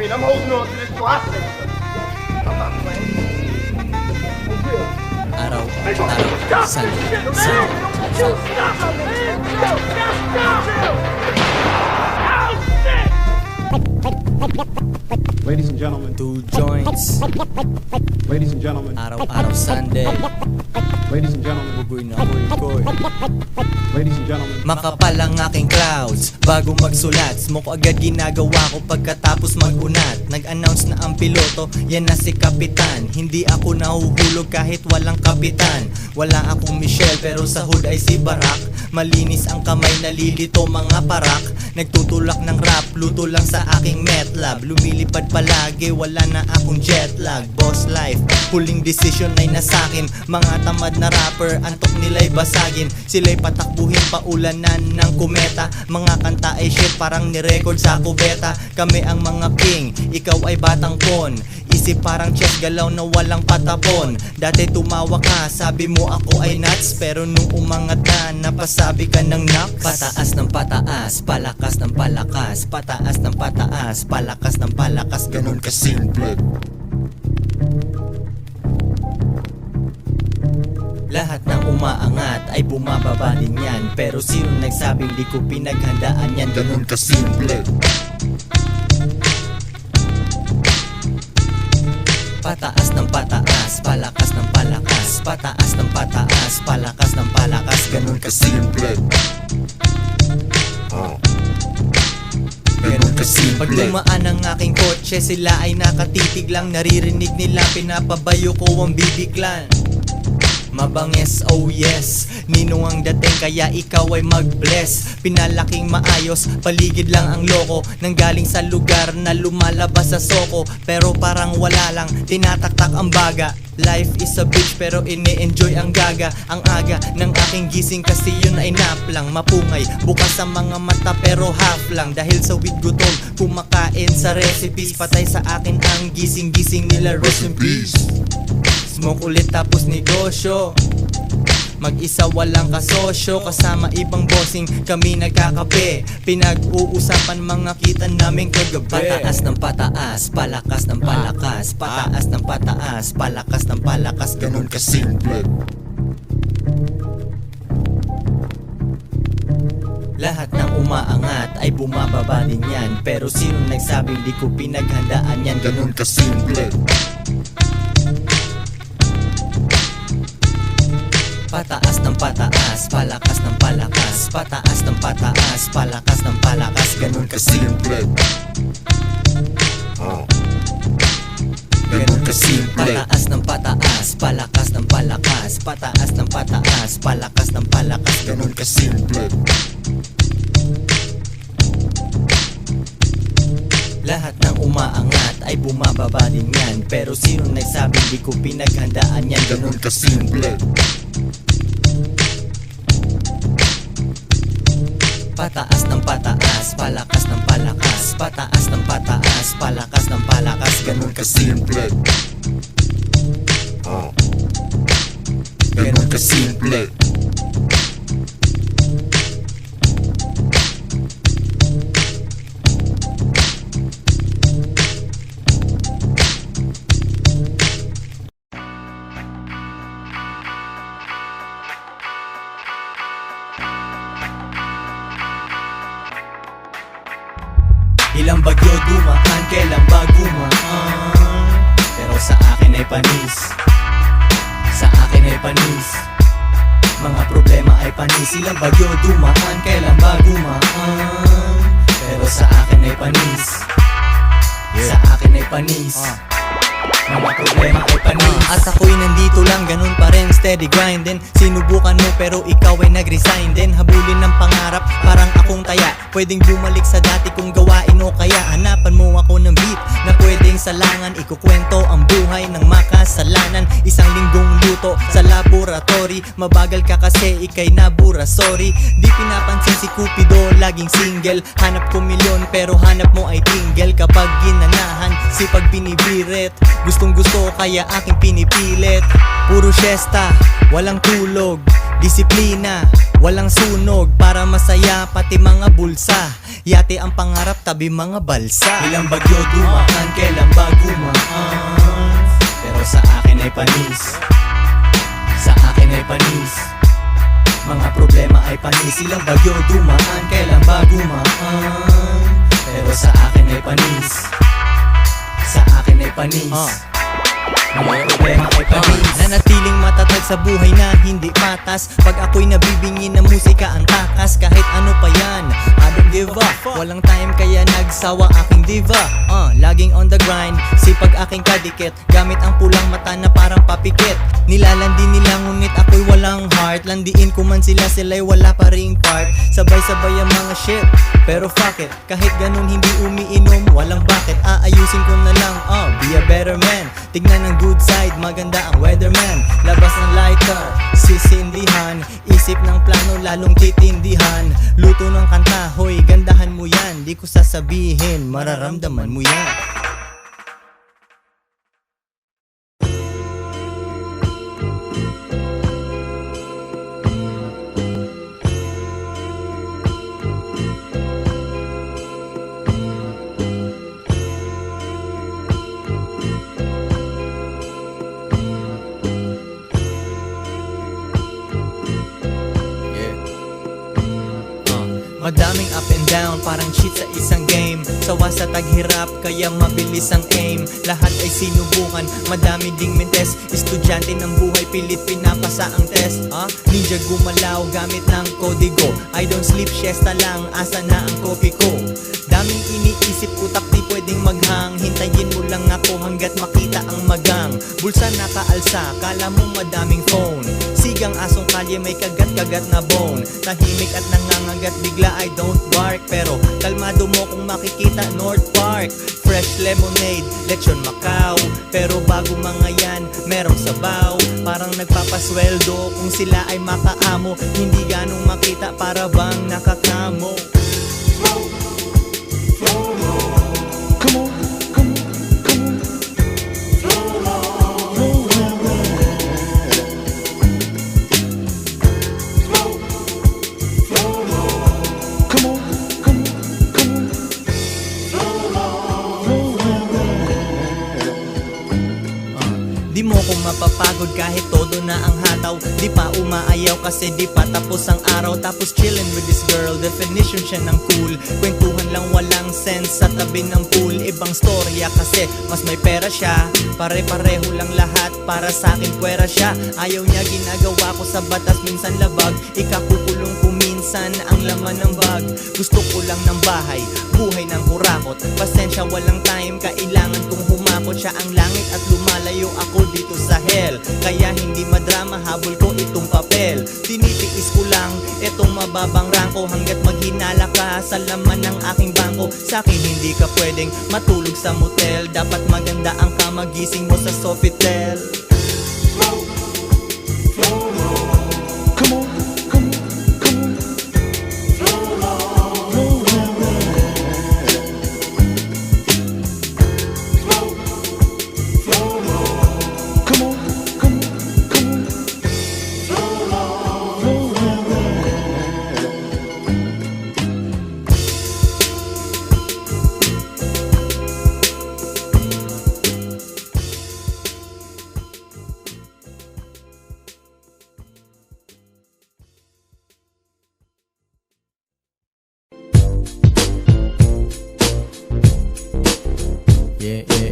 mean, I'm holding on to this till I say so. I'm not playing. For real. Araw-araw, Sunday. Ladies and gentlemen, 2 joints, ladies and gentlemen, araw-araw Sunday. ladies and gentlemen, Bugoy na koy-koy. ladies and gentlemen, Makapal ang aking clouds bago magsulat. Smoke agad ginagawa ko pagkatapos magunat. Nag-announce na ang piloto, yan na si Kapitan. Hindi ako nahuhulog kahit walang kapitan. Wala akong Michelle pero sa hood ay si Barack. Malinis ang kamay, nalilito mga parak. Nagtutulak ng rap, luto lang sa aking metlab. Lumilipad palagi, wala na akong jet lag. Boss life, huling decision ay nasakin. Mga tamad na rapper, antok nila'y basagin. Sila'y patakbuhin paulanan ng kometa. Mga kanta ay shit, parang nirecord sa kubeta. Kami ang mga king, ikaw ay batang pon. Isip parang chess, galaw na walang patapon. Dati tumawa ka, sabi mo ako ay nuts. Pero nung umangat na, napasabi ka ng naps. Pataas ng pataas, palakas ng palakas. Pataas ng pataas, palakas ng palakas. Ganun kasimple. Lahat ng umaangat ay bumababa din yan. Pero sino nagsabing di ko pinaghandaan yan? Ganun kasimple. Pataas ng pataas, palakas ng palakas. Pataas ng pataas, palakas ng palakas. Ganun kasimple. Ganun kasimple. Pag dumaan ang aking kotse, sila ay nakatitig lang. Naririnig nila, pinapabayo ko ang bibiglan. Mabanges, oh yes, ninong ang dating kaya ikaw ay mag-bless. Pinalaking maayos, paligid lang ang loko. Nanggaling sa lugar na lumalabas sa soko. Pero parang wala lang, tinataktak ang baga. Life is a bitch pero ini-enjoy ang gaga. Ang aga ng aking gising kasi yun ay nap lang. Mapungay, bukas sa mga mata pero half lang. Dahil sa weed gutom, kumakain sa recipes. Patay sa akin ang gising-gising nila, rest in peace. Smoke ulit tapos negosyo. Mag-isa walang kasosyo. Kasama ibang bossing kami nagkakape. Pinag-uusapan mga kita namin kagabi. Pataas ng pataas, palakas ng palakas. Pataas ng pataas, palakas ng palakas. Ganun kasimple. Lahat ng umaangat ay bumababa din yan. Pero sino nagsabing di ko pinaghandaan yan? Ganun kasimple. Pataas ng pataas, palakas ng palakas. Pataas ng pataas, palakas ng palakas. Ganun kasimple. Ganun kasimple. Pataas ng pataas, palakas ng palakas. Pataas ng pataas, palakas ng palakas. Ganun kasimple. Lahat ng umaangat ay bumababa din yan. Pero sino nagsabing di ko pinaghandaan yan? Ganun kasimple. Pataas ng pataas, palakas ng palakas. Pataas ng pataas, palakas ng palakas. Ganun kasimple. Ganun kasimple. Ilang bagyo dumaan, kailan ba gumaan? Pero sa akin ay panis. Sa akin ay panis. Mga problema ay panis. Ilang bagyo dumaan, kailan ba gumaan? Pero sa akin ay panis. Sa akin ay panis. Mga problema ay panis. At ako'y nandito lang, ganun pa rin, steady grindin. Sinubukan mo pero ikaw ay nag-resign din. Habulin ng pangarap, parang akong taya. Pwedeng bumalik sa dati kong gawain o kaya hanapan mo ako ng beat na pwedeng salangan. Ikukwento ang buhay ng makasalanan. Isang linggong luto sa laboratory. Mabagal ka kasi ikay nabura, sorry. Di pinapansin si Cupido, laging single. Hanap ko milyon pero hanap mo ay tingle. Kapag ginanahan, sipag binibirit. Gustong gusto kaya aking pinipilit. Puro siesta, walang tulog. Disiplina, walang sunog. Para masaya pati mga bulsa. Yate ang pangarap, tabi mga balsa. Ilang bagyo dumaan, kailan ba gumaan? Pero sa akin ay panis, sa akin ay panis. Mga problema ay panis. Ilang bagyo dumaan, kailan ba gumaan? Pero sa akin ay panis, sa akin ay panis. Mga problema ay panis. Nanatiling matatag sa buhay na hindi patas. Pag ako'y nabibingin ng musika ang takas. Kahit ano pa yan, I don't give up. Walang time kaya nagsawa aking diva. Laging on the grind, sipag aking kadikit. Gamit ang pulang mata na parang papikit. Nilalandi nila ngunit ako'y walang heart. Landiin ko man sila, sila'y wala pa ring part. Sabay-sabay ang mga shit, pero fuck it. Kahit ganun hindi umiinom, walang bakit. Aayusin ko na lang, be a better man. Tignan ang good side, maganda ang weatherman. Labas ng lighter, sisindihan. Isip ng plano, lalong titindihan. Luto ng kanta, hoy gandahan mo yan. Di ko sasabihin, mararamdaman mo yan. Madaming up and down, parang cheat sa isang game. Sawa sa taghirap, kaya mabilis ang aim. Lahat ay sinubukan, madami ding mintes. Estudyante ng buhay, pilit pinapasa ang test. Ninja gumalaw, gamit ng kodigo. I don't sleep, siesta lang, asa na ang kopi ko. Daming iniisip, utak di pwedeng maghang. Hintayin mo lang ako hanggat makita ang magang. Bulsa nakaalsa, kala mo madaming phone. Sigang asong kalye, may kagat-kagat na bone. Tahimik at nangangagat, bigla I don't bark. Pero kalmado mo kung makikita North Park. Fresh lemonade, lechon Macau. Pero bago mga yan, merong sabaw. Parang nagpapasweldo kung sila ay makaamo. Hindi ganong makita, para bang nakakamo. Di mo ko mapapagod kahit todo na ang hataw. Di pa umaayaw kasi di pa tapos ang araw. Tapos chillin' with this girl, definition siya ng cool. Kwentuhan lang walang sense sa tabi ng pool. Ibang storya kasi mas may pera siya. Pare-pareho lang lahat, para sa akin pwera siya. Ayaw niya ginagawa ko sa batas, minsan labag. Ikakukulong ko minsan ang laman ng bag. Gusto ko lang ng bahay, buhay ng kurakot. Pasensya walang time, kailangan kong humakot. Siya ang langit at lumalayo ako dito sa hell. Kaya hindi madrama, habol ko itong papel. Tinitiis ko lang itong mababang rangko hanggat maghinala ka sa laman ng aking bangko. Sa'kin hindi ka pwedeng matulog sa motel. Dapat maganda ang kamagising mo sa Sofitel.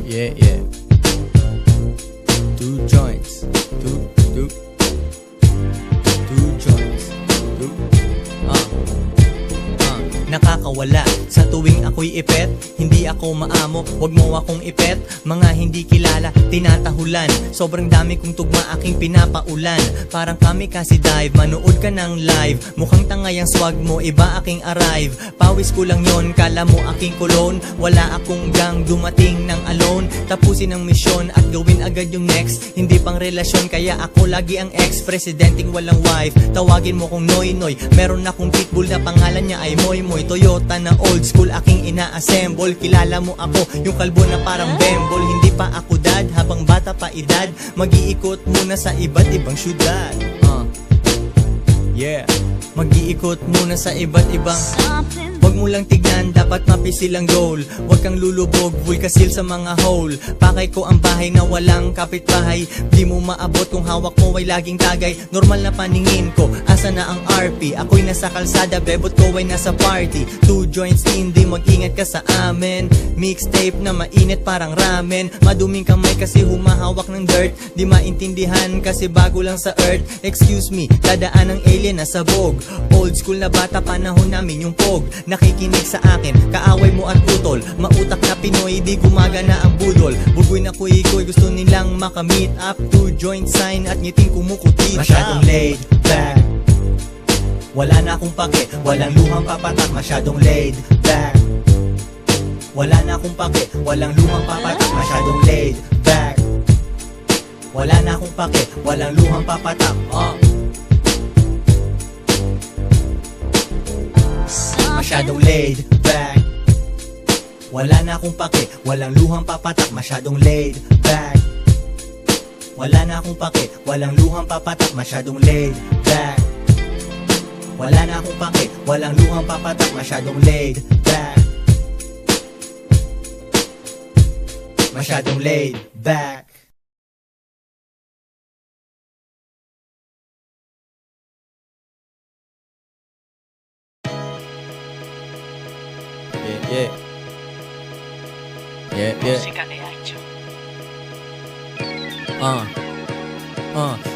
Yeah. 2 joints. 2 joints. Nakakawala sa tuwing ako'y ipet. Hindi ako maamo, wag mo akong ipet. Mga hindi kilala, tinatahulan. Sobrang dami kong tugma aking pinapaulan. Parang kami kasi dive, manood ka ng live. Mukhang tangay ang swag mo, iba aking arrive. Pawis ko lang yon, kala mo aking kulon. Wala akong gang, dumating ng alone. Tapusin ang misyon at gawin agad yung next. Hindi pang relasyon, kaya ako lagi ang ex. Presidenting walang wife, tawagin mo kong Noy Noy. Meron akong pitbull na pangalan niya ay Moy Moy. Toyota na old school aking ina-assemble. Kilala mo ako, yung kalbo na parang bembol. Hindi pa ako dad, habang bata pa edad. Mag-iikot muna sa iba't ibang syudad. Yeah, mag-iikot muna sa iba't ibang. Huwag mo lang tignan, dapat mapisil ang goal. Huwag kang lulubog, vulkasil sa mga hole. Pakay ko ang bahay na walang kapitbahay. Di mo maabot kung hawak mo ay laging tagay. Normal na paningin ko, asa na ang RP? Ako'y nasa kalsada, bebot ko ay nasa party. 2 joints in, di mag-ingat ka sa amin. Mixtape na mainit parang ramen. Maduming kamay kasi humahawak ng dirt. Di maintindihan kasi bago lang sa earth. Excuse me, dadaan ng alien na sabog. Old school na bata, panahon namin yung pog. Nakikinig sa akin, kaaway mo at utol. Mautak na Pinoy, di gumagana ang budol. Bugoy na kuy-kuy, gusto nilang makamit up. 2 joint sign at ngiting kumukutit. Masyadong laid back, wala na akong pake, walang luhang papatak. Masyadong laid back, wala na akong pake, walang luhang papatak. Masyadong laid back, wala na akong pake, walang luhang papatak. Masyadong laid back, wala na akong pake, walang luhang papatak. Masyadong laid back, wala na akong pake, walang luhang papatak. Masyadong laid back, wala na akong pake, walang luhang papatak. Masyadong laid back, masyadong laid back. Yeah. Música de Acho.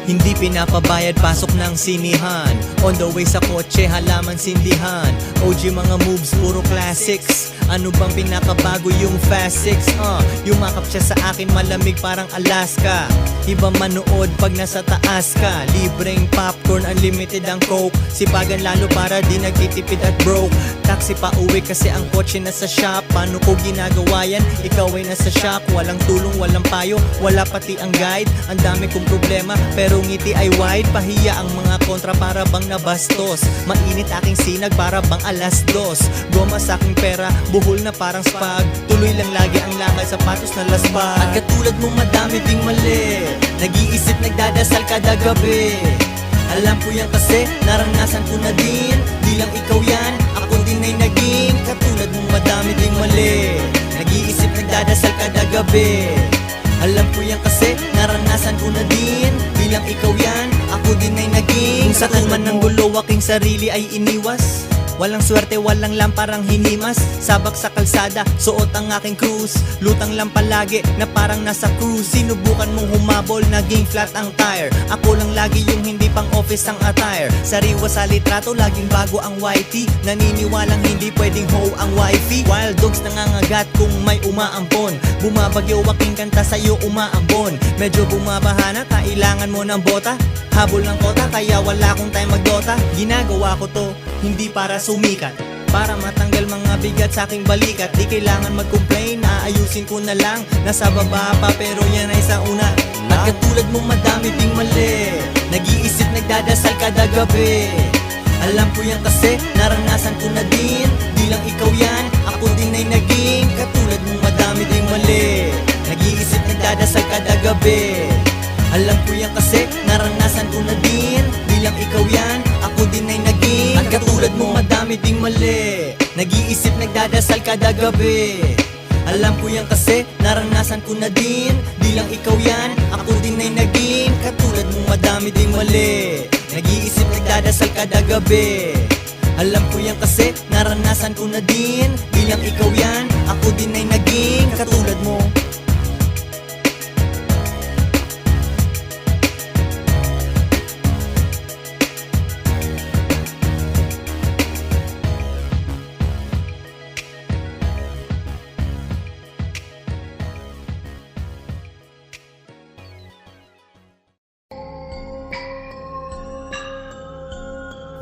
Hindi pinapabayad, pasok ng sinihan. On the way sa kotse, halaman sindihan. OG mga moves, puro classics. Ano bang pinakabago, yung Fast 6? Yumakap siya sa akin, malamig parang Alaska. Iba manood pag nasa taas ka. Libreng popcorn, unlimited ang coke. Sipagan lalo para di nagtitipid at broke. Taxi pa uwi kasi ang kotse nasa shop. Paano ko ginagawa yan? Ikaw ay nasa shop. Walang tulong, walang payo, wala pati ang guide. Ang dami kong problema, pero ngiti ay wide. Pahiya ang mga kontra para bang nabastos. Mainit aking sinag para bang alas 2. Goma sa aking pera, buhol na parang spag. Tuloy lang lagi ang lakad, sapatos na lasbag. At katulad mo madami ding mali. Nag-iisip, nagdadasal kada gabi. Alam ko yan kasi, naranasan ko na din. Di lang ikaw yan, ako din ay naging katulad mong madami ding mali. Nag-iisip, nagdadasal kada gabi. Alam ko yan kasi, naranasan ko na din. Bilang ikaw yan, ako din ay naging. Kung sa tuman ng gulo, aking sarili ay iniwas. Walang swerte, walang lamparang hinimas. Sabak sa kalsada, suot ang aking cruise. Lutang lang palagi na parang nasa cruise. Sinubukan mong humabol, naging flat ang tire. Ako lang lagi yung hindi pang office ang attire. Sariwa sa litrato, laging bago ang YT. Naniniwalang hindi pwedeng ho ang wifey. Wild dogs nangangagat kung may umaampon. Bumabagyo aking kanta sa'yo umaambon. Medyo bumabaha na, kailangan mo ng bota. Habol ng kota, kaya wala akong time magdota. Ginagawa ko to, hindi para sumikat, para matanggal mga bigat sa aking balikat. Di kailangan mag-complain, aayusin ko na lang. Nasa baba pa pero yan ay sa una. At katulad mo madami ding mali. Nag-iisip, nagdadasal kada gabi. Alam ko yan kasi, naranasan ko na din. Di lang ikaw yan, ako din ay naging katulad mo madami ding mali. Nag-iisip, nagdadasal kada gabi. Alam ko yan kasi, naranasan ko na din. Bilang ikaw yan, ako din ay naging at katulad mo madami ding mali. Nag-iisip, nagdadasal kada gabi. Alam ko yan kasi, naranasan ko na din. Bilang ikaw yan, ako din ay naging katulad mo madami ding mali. Nag-iisip, nagdadasal kada gabi. Alam ko yan kasi, naranasan ko na din. Bilang ikaw yan, ako din ay naging katulad mo.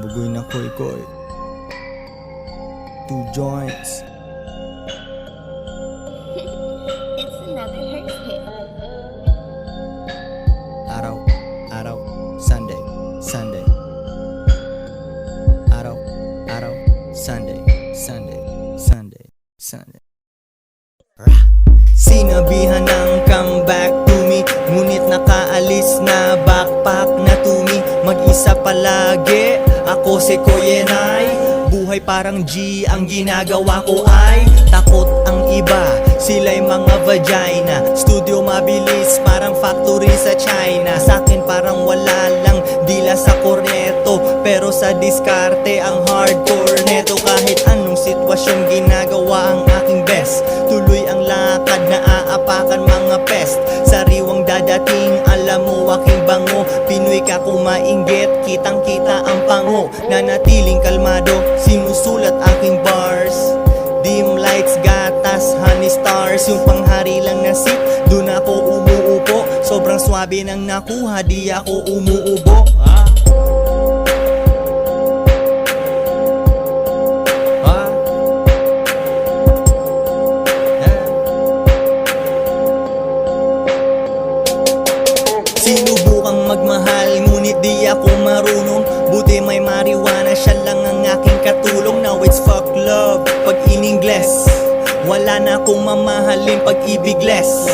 Bugoy na koy-koy, 2 joints. It's another Hertz hit. Araw, Sunday, Sunday. Araw, Sunday, Sunday, Sunday, Sunday. Sinabihan ng come back to me, ngunit nakaalis na backpack na tumi. Mag-isa palagi, ako si Koyenay. Buhay parang G, ang ginagawa ko ay takot ang iba, sila'y mga vagina. Studio mabilis, parang factory sa China. Sa'kin parang wala lang dila sa korneto, pero sa diskarte ang hardcore neto. Kahit anong sitwasyon ginagawa ang aking best. Tuloy ang lakad na aapakan mga pest. Sariwang dadating, alam mo aking bango. Pinoy ka kumainggit, kitang kita ang pango. Nanatiling kalmado, sinusulat aking bars. Dim lights, gatas, honey stars. Yung panghari lang na sip, dun ako umuupo. Sobrang swabe nang nakuha, di ako umuubo. Sinubukang magmahal, ngunit di ako marunong. Buti may marijuana, siya lang ang aking katulong. Now it's fuck love, pag in Ingles. Wala na akong mamahalin pag-ibig less.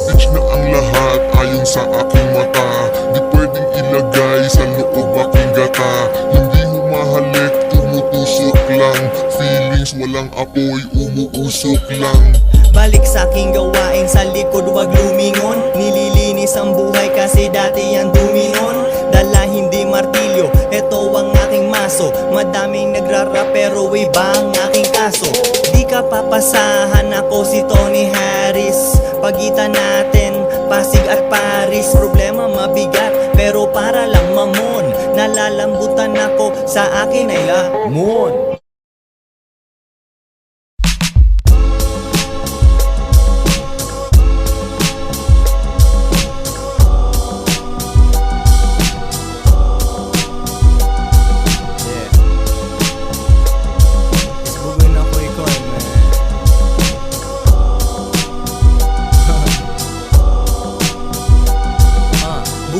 Bitch na ang lahat ayon sa aking mata. Di pwedeng ilagay sa loob aking gata. Hindi humahalik, tumutusok lang. Feelings walang apoy, umuusok lang. Balik sa aking gawain, sa likod wag lumingon. Nililinis ang buhay kasi dati yan duminon. Dala hindi martilyo, eto ang aking maso. Madaming nagrarap pero iba ang aking kaso. Di ka papasahan, ako si Tony Harris. Pagitan natin, Pasig at Paris. Problema mabigat pero para lang mamon. Nalalambutan ako, sa akin ay lamon.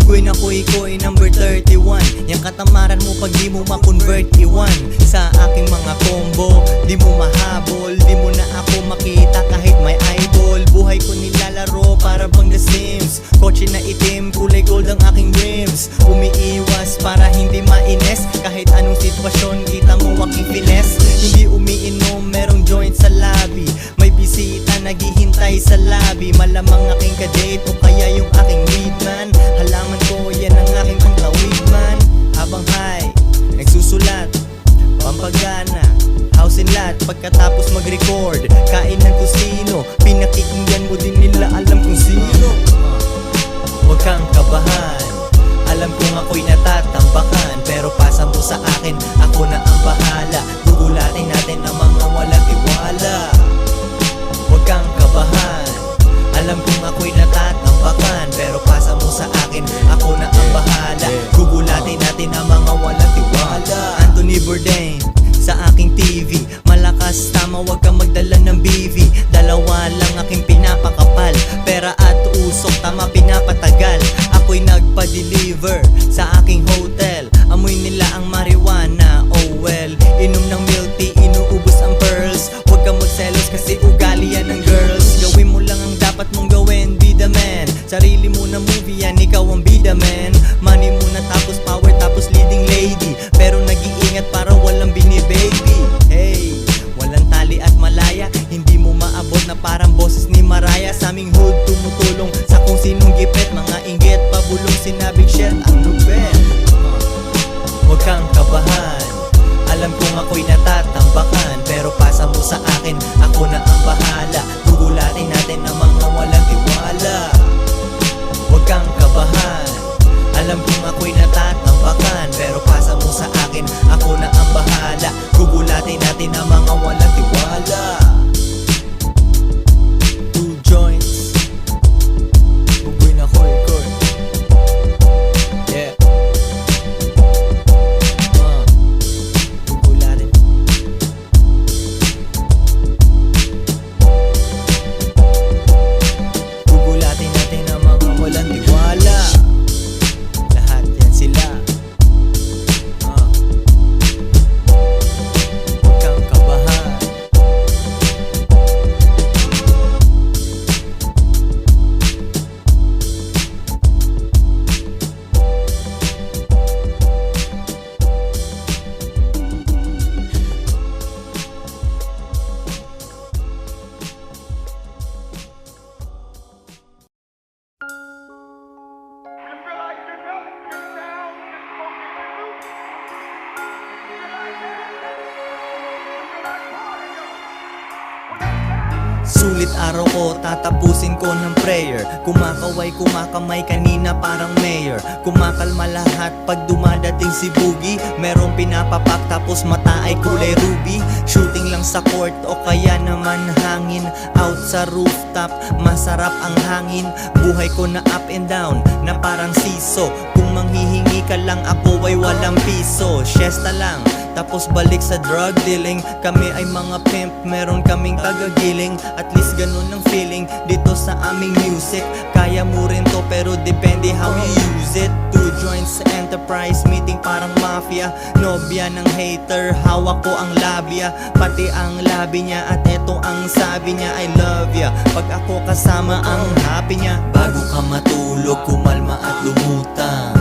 Bugoy na koy number 31. Yang katamaran mo pag di mo ma-convert iwan. Sa aking mga combo, di mo mahabol. Di mo na ako makita kahit may eyeball. Buhay ko nilalaro para bang The Sims. Kotse na itim, kulay gold ang aking rims. Umiiwas para hindi maines. Kahit anong sitwasyon, kita mo aking finesse. Hindi umiinom, merong joint sa lobby. May bisita naghihintay sa lobby. Malamang aking kadate o kaya yung aking lead man. Halaman ko, yan ang aking pangtawid man. Habang high, nagsusulat, pampagana, house and lot. Pagkatapos mag-record, kain ng kusino. Pinakikinggan mo din nila, alam kung sino. Huwag kang kabahan, alam kong ako'y natatambakan. Pero pasa mo sa akin, ako na ang bahala. Gugulatin natin ang mga walang tiwala. Huwag kang kabahan, alam kong ako'y natatambakan. Pero pasa mo sa akin, ako na ang bahala. Gugulatin natin ang mga walang tiwala. Anthony Bourdain sa aking TV, malakas tama, wag kang magdala ng BV. Dalawa lang aking pinapakapal, pera at usok, tama pinapatagal. Ako'y nagpa-deliver sa aking hotel. Amoy nila ang marijuana, oh well. Inom ng milk tea, inuubos ang pearls. Huwag kang magselos kasi ugali yan ng girls. Gawin mo lang ang dapat mong gawin, be the man. Sarili mo na movie yan, ikaw ang bida man. Money muna tapos power tapos leading lady. Pero nag-iingat para walang binibaby. Hey, walang tali at malaya. Hindi mo maabot na parang boses ni Mariah. Sa aming hood tumutulong sa kung sinong gipit. Mga inggit pabulong sinabing shit ang lupet. Huwag kang kabahan, alam kong ako'y natatambakan. Pero pasa mo sa akin, ako na ang bahala. Gugulatin natin ang mga walang tiwala. Huwag kang kabahan, alam kong ako'y natatambakan. Pero pasa mo sa akin, ako na ang bahala. Gugulatin natin ang mga walang tiwala. 2 joints, bugoy na koy. Yeah. Gugulatin. Sulit araw ko, tatapusin ko ng prayer. Kumakaway, kumakamay kanina parang mayor. Kumakalma lahat pag dumadating si Boogie. Merong pinapapak tapos mata ay kulay ruby. Shooting lang sa court o kaya naman hangin. Out sa rooftop, masarap ang hangin. Buhay ko na up and down, na parang siso. Kung manghihingi ka lang ako ay walang piso. Siesta lang, tapos balik sa drug dealing. Kami ay mga pimp, meron kaming kagagiling. At least ganun ang feeling dito sa aming music. Kaya mo rin to pero depende how you use it. 2 joints sa enterprise meeting parang mafia. Nobya ng hater, hawak ko ang labia. Pati ang labi niya at eto ang sabi niya, I love ya. Pag ako kasama ang happy niya. Bago ka matulog, kumalma at lumutang.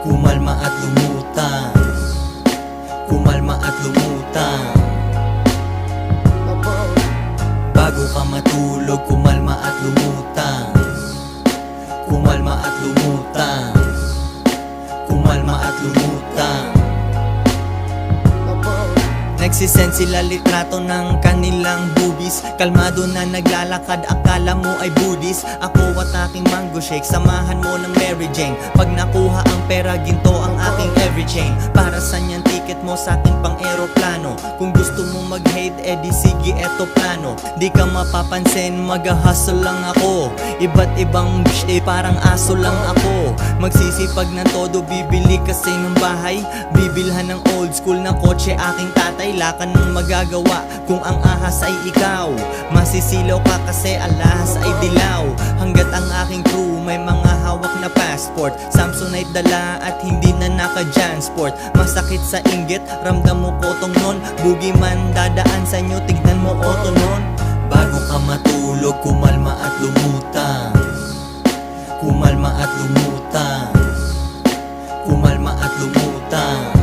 Kumalma at lumutang. Kumalma at lumutang. Bago ka matulog, kumalma at lumutang. Kumalma at lumutang. Kumalma at lumutang. Nagsisend sila litrato ng kanilang boobies. Kalmado na naglalakad, akala mo ay Buddhist. Ako at aking mango shake, samahan mo ng Mary Jane. Pag nakuha ang pera, ginto ang aking every chain. Para saan yan ticket mo sa ating pang aeroplano? Kung gusto mo mag-hate, edi sige eto plano. Di ka mapapansin, mag-hustle lang ako. Iba't ibang bitch, parang aso lang ako. Magsisipag ng todo, bibili kasi ng bahay. Bibilhan ng old school na kotse aking tatay. Lakan ng magagawa kung ang ahas ay ikaw. Masisilaw ka kasi alahas ay dilaw. Hanggat ang aking crew may mga hawak na passport. Samsonite dala at hindi na naka-jansport. Masakit sa inggit, ramdam mo kotong nun. Bugi man dadaan sa inyo, tignan mo oto nun. Bago ka matulog, kumalma at lumutang. Kumalma at lumutang. Kumalma at lumutang.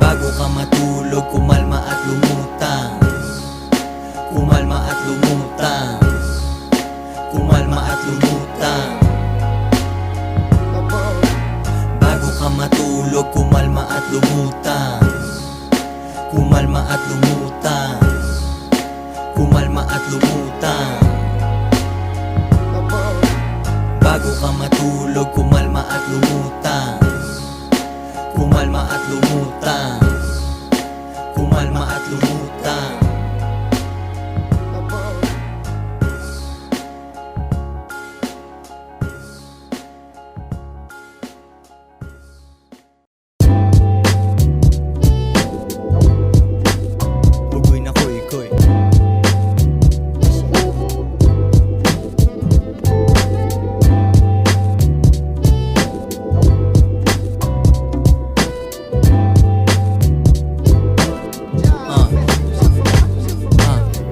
Bago ka matulog, kumalma at lumutang. Kumalma at lumutang. Kumalma at lumutang. Bago ka matulog, kumalma at lumutang. Kumalma at lumutang. Kumalma at lumutang. Bago ka matulog, kumalma at lumutang. Kumalma at lumutang. Kumalma at lumutang. Bugoy na koy-koy.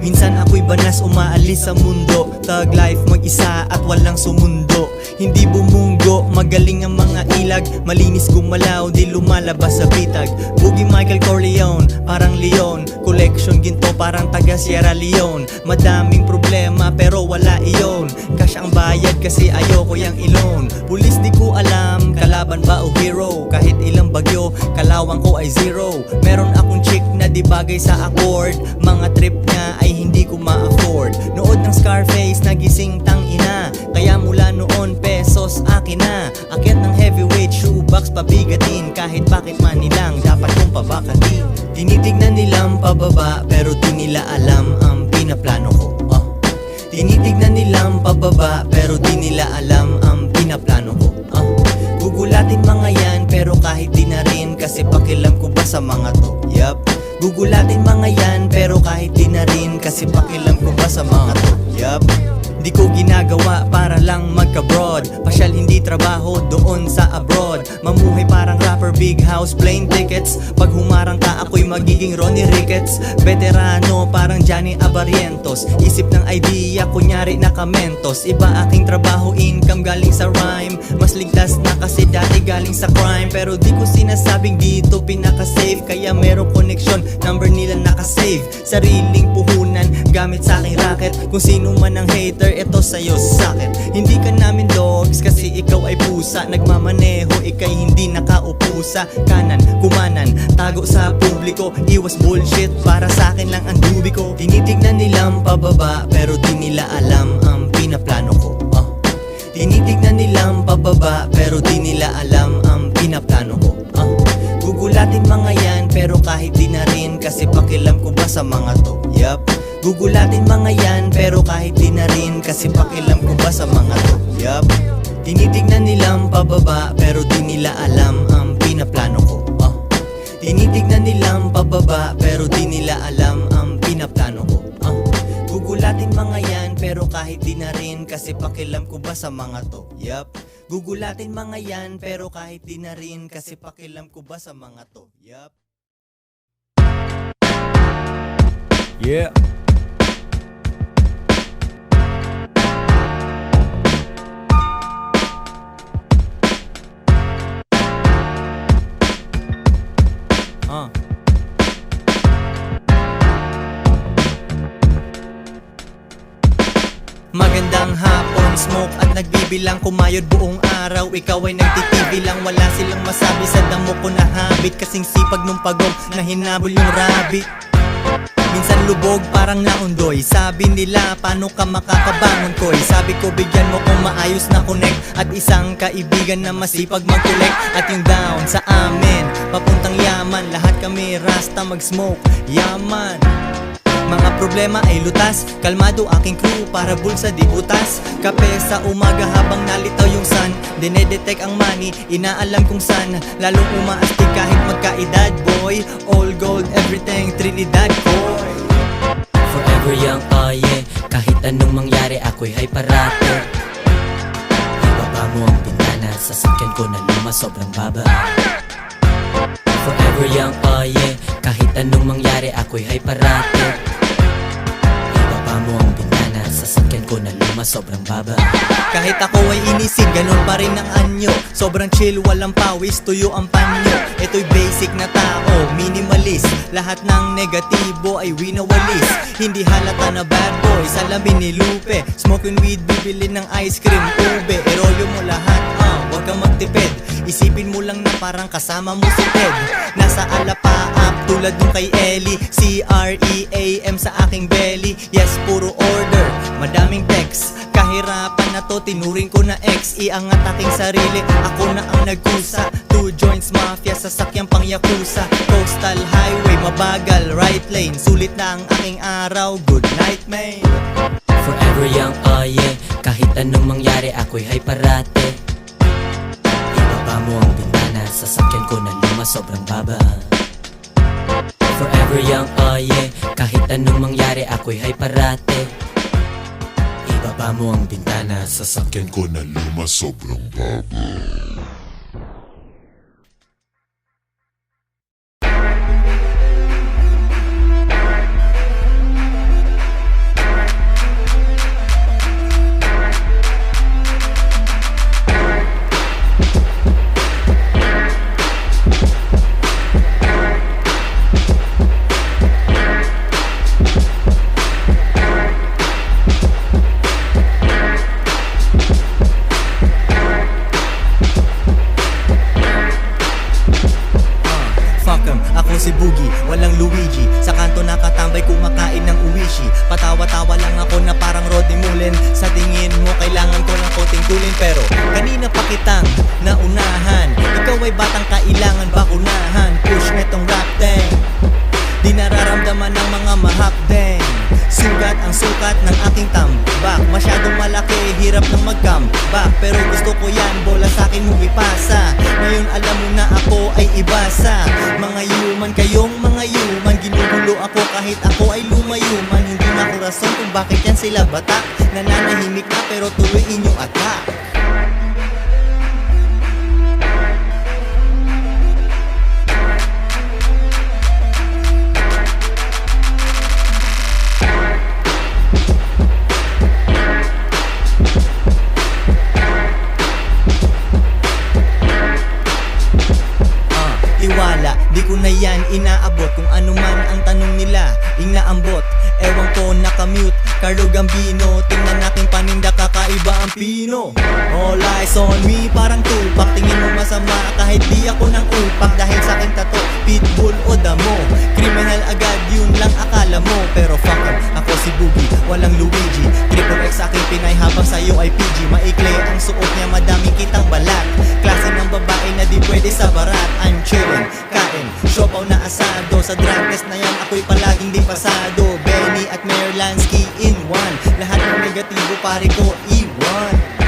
Minsan ako'y banas, umaalis sa mundo. Thug life, mag-isa at walang sumundo. Hindi bumunggo, magaling ang mga ilag. Malinis gumalaw, di lumalabas sa bitag. Boogie Michael Corleone, parang leon. Collection ginto, parang taga Sierra Leone. Madaming problema pero wala iyon. Cash ang bayad kasi ayoko yang ilon. Pulis di ko alam, kalaban ba o hero. Kahit ilang bagyo, kalawang ko ay zero. Meron akong chick na di bagay sa accord. Mga trip niya ay hindi ko ma-afford. Nood ng Scarface, nagising tang ina. Kaya mula noon, pesos akin na. Akyat ng heavyweight shoebox, pabigatin. Kahit bakit man nilang, dapat kong pabakatin. Tinitignan nilang pababa, pero di nila alam ang pinaplano ko. Tinitignan nilang pababa, pero di nila alam ang pinaplano ko. Gugulatin mga yan, pero kahit di na rin. Kasi pakialam ko ba sa mga to? Yup. Gugulatin mga yan, pero kahit di na rin. Kasi pakialam ko ba sa mga to? Yup. Di ko ginagawa para lang magka-broad. Pasyal hindi trabaho doon sa abroad. Mamuhay parang rapper, big house, plane tickets. Pag humarang ka ako'y magiging Ronnie Ricketts. Veterano parang Johnny Abarientos. Isip ng idea kunyari nakamentos. Iba aking trabaho, income galing sa rhyme. Mas ligtas na kasi dati galing sa crime. Pero di ko sinasabing dito pinaka-safe. Kaya merong connection, number nila nakasave. Sariling puhunan, gamit sa aking racket. Kung sino man ang hater, ito sa'yo sakit. Hindi ka namin dogs kasi ikaw ay pusa. Nagmamaneho, ikay hindi nakaupo sa kanan, kumanan, tago sa publiko. Iwas bullshit, para sa akin lang ang dubi ko. Tinitignan nilang pababa pero di nila alam ang pinaplano ko. Tinitignan nilang pababa pero di nila alam ang pinaplano ko. Gugulatin mga yan pero kahit di na rin kasi pakialam ko ba sa mga to. Yup. Gugulatin mga yan pero kahit di na rin kasi pakialam ko ba sa mga to. Yup. Tinitignan nilang pababa pero di nila alam ang pinaplano ko. Tinitignan nilang pababa pero di nila alam ang pinaplano ko. Gugulatin mga yan pero kahit di na rin kasi pakialam ko ba sa mga to. Yup. Gugulatin mga yan pero kahit di na rin kasi pakialam ko ba sa mga to. Yup. Yeah. Magandang hapon, smoke at nagbibilang, kumayod buong araw. Ikaw ay nagtitibi lang, wala silang masabi sa damo ko na habit. Kasing sipag nung pagong na hinabol yung rabbit. Minsan lubog parang naundoy. Sabi nila paano ka makakabangon ko'y. Sabi ko bigyan mo kung maayos na connect at isang kaibigan na masipag mag-collect. At yung down sa amin papuntang yaman, lahat kami rasta mag-smoke, yaman. Mga problema ay lutas, kalmado aking crew para bulsa di butas. Kape sa umaga habang nalitaw yung sun, dinedetect ang money, inaalam kung saan. Lalong umaastig kahit magkaedad boy. All gold, everything, Trinidad boy. Forever young, oh yeah. Kahit anong mangyari ako'y hay parate. Ibaba mo ang bintana, sasakyan ko na luma sobrang baba. Forever young, oh yeah. Kahit anong mangyari ako'y hay parate. Ibaba mo ang bintana, sasakyan ko na luma sobrang baba. Kahit ako ay inisin, ganun pa rin ang anyo. Sobrang chill, walang pawis, tuyo ang panyo. Ito'y basic na tao, minimalist. Lahat ng negatibo ay winawalis. Hindi halata na bad boy, salamin ni Lupe. Smoking weed, bibili ng ice cream, ube. Erolyo mo lahat, huwag kang magtipid. Isipin mo lang na parang kasama mo si Ted. Nasa alapaap tulad nung kay Ellie. CREAM sa aking belly. Yes, puro order, madaming text. Kahirapan na to, tinuring ko na ex. Iangat aking sarili, ako na ang nagkusa. 2 joints mafia, sasakyang pang yakuza. Coastal highway, mabagal, right lane. Sulit na ang aking araw, good night man. Forever young, oh yeah. Kahit anong mangyari ako'y hay parate. Ibaba mo ang bintana, sasakyan ko na luma sobrang baba. Forever young, oh yeah. Kahit anong mangyari ako'y hay parate. Ibaba mo ang bintana, Sasakyan ko na luma sobrang baba. Ako si Boogie, walang Luigi. Sa kanto nakatambay kumakain ng uwishi. Patawa-tawa lang ako na parang Rodney Mullen. Sa tingin mo kailangan ko lang koting tulin. Pero kanina pa kitang naunahan. Ikaw ay batang kailangan bakunahan. Push netong rap thing, di nararamdaman ng mga mahapdeng. Sugat ang sukat ng aking tambak. Masyadong malaki, hirap ng mag-comeback. Pero gusto ko yan, bola sa'kin mo ipasa. Ngayon alam mo na ako ay ibasa. Mga human kayong mga human. Ginugulo ako kahit ako ay lumayuman. Hindi na ko rason kung bakit yan sila bata. Nananahimik na pero tuloy inyong attack. Tiwala, di ko na yan inaabot. Kung ano man ang tanong nila, inaambot. Ewan ko, nakamute, Carlo Gambino. Tingnan natin paninda, kakaiba ang pino. All eyes on me, parang tupak. Tingin mo masama kahit di ako ng upak. Dahil sa aking tato, pitbull o damo. Criminal agad, yun lang akala mo. Pero fuck em, ako si Boogie, walang Luigi. Triple X aking Pinay habang sa'yo ay PG. Maikli ang suot niya, madami kitang balat. Klase ng babae na di pwede sa barat. I'm chillin', kain, siopaw na asado. Sa drug test na yan, ako'y palaging di pasado. Benny at Mayor Lansky in one. Lahat ng negatibo pare ko iwan.